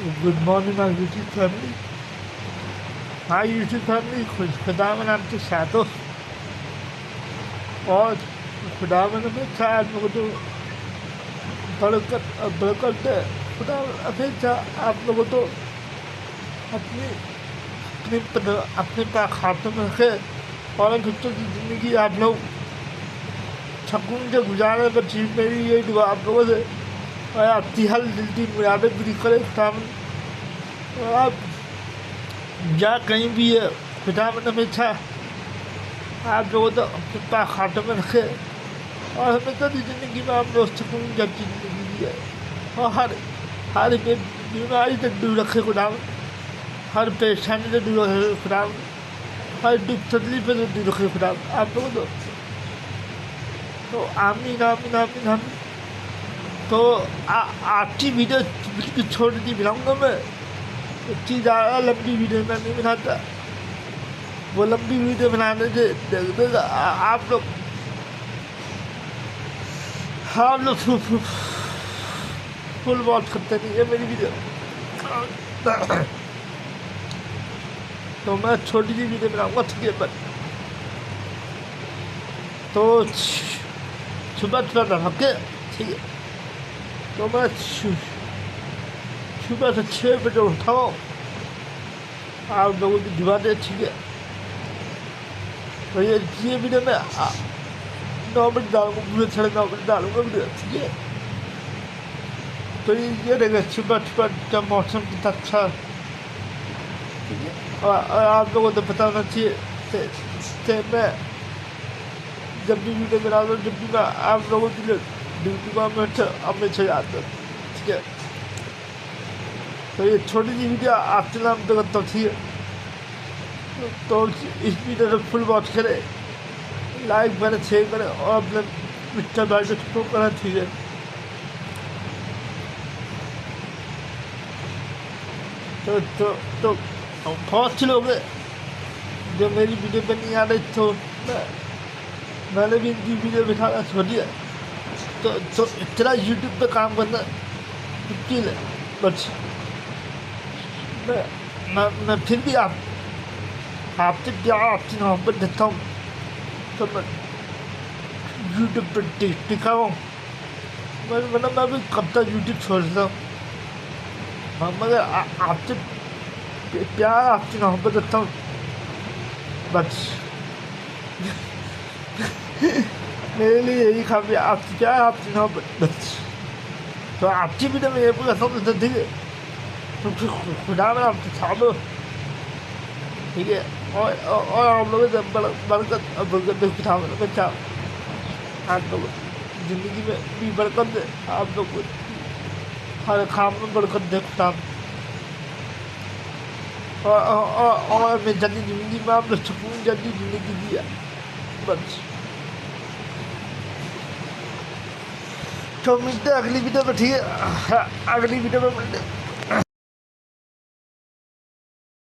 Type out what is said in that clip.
Good morning my YouTube family. My YouTube family खुदा में नाम के साथों और खुदा में आप लोगों को बरकत दे। खुदा अपेक्षा आप लोगों को अपनी अपने अपने खातों में रखे और बच्चों की ज़िंदगी आप लोग सुकून से गुजारे। बस मेरी यही दुआ आप लोगों से, और आपकी हर दिल की मुरादें पूरी करे खुदावन। और आप जहाँ कहीं भी है खुदावन हमेशा आप लोगों को अपने खातों में रखे और हमेशा की ज़िंदगी में आप लोग सुकून जबकि ज़िंदगी दी है और हर बीमारी से दूर रखे खुदावन, हर परेशानी से दूर रखे खुदावन, हर दुख तकलीफ से दूर रखे खुदावन आप लोगों को। तो आमीन आमीन आमीन आमीन। तो आज की वीडियो बिल्कुल छोटी सी बनाऊँगा मैं, इतनी ज़्यादा लंबी वीडियो मैं नहीं बनाता। वो लंबी वीडियो बनाने से देगा आप लोग फुल वॉच करते नहीं है मेरी वीडियो। तो मैं छोटी सी वीडियो बनाऊँगा ठीक है। पर तो सुबह के ठीक है। तो मैं सुबह से 6 बजे उठाओ आप लोगों की दुआ दे ठीक है। तो ये वीडियो में 9 बजे डालूँगा, पूरे 9:30 बजे डालूँगा वीडियो ठीक है। तो ये रहेगा सुबह जब मौसम कितना अच्छा ठीक है। और आप लोगों को पता होना चाहिए मैं जब भी वीडियो बना रहा हूँ, जब भी मैं आप लोगों के लिए ड्यूटी में हमेशा आता हूँ ठीक है। तो ये छोटी सी वीडियो आपके नाम तो करता ठीक है। तो इस वीडियो को फुल वॉच करें, लाइक करें, शेयर करें और अपने मिस्टर भाई को सपोर्ट करें ठीक है। तो बहुत से लोग जो मेरी वीडियो पर नहीं आ रहे, तो मैंने भी इनकी वीडियो बिठाना छोड़ दिया। तो इतना यूट्यूब पे काम करना मुश्किल है। बस मैं फिर भी आपसे प्यार आपकी मोहब्बत देता हूँ तो मैं यूट्यूब पर टिका हूँ। मैं भी कब तक यूट्यूब छोड़ देता हूँ, मगर आपसे प्यार आपकी मोहब्बत देता हूँ बस। मेरे लिए यही काफ़ी आपकी प्यार आपकी मोहब्बत बस। तो आपकी वीडियो में ये पूरा सब ठीक है। तो फिर खुदा में आपके सामने ठीक है। और आप लोगों से बरकत खुदा में बच्चा आप लोग ज़िंदगी में भी बरकत दे, आप लोग हर काम में बरकत दे खुदा। और मैं जल्दी ज़िंदगी में आप लोग सुकून जल्दी ज़िंदगी दिया बस। तो मिलते हैं अगली वीडियो में ठीक है। अगली वीडियो में मिलते हैं।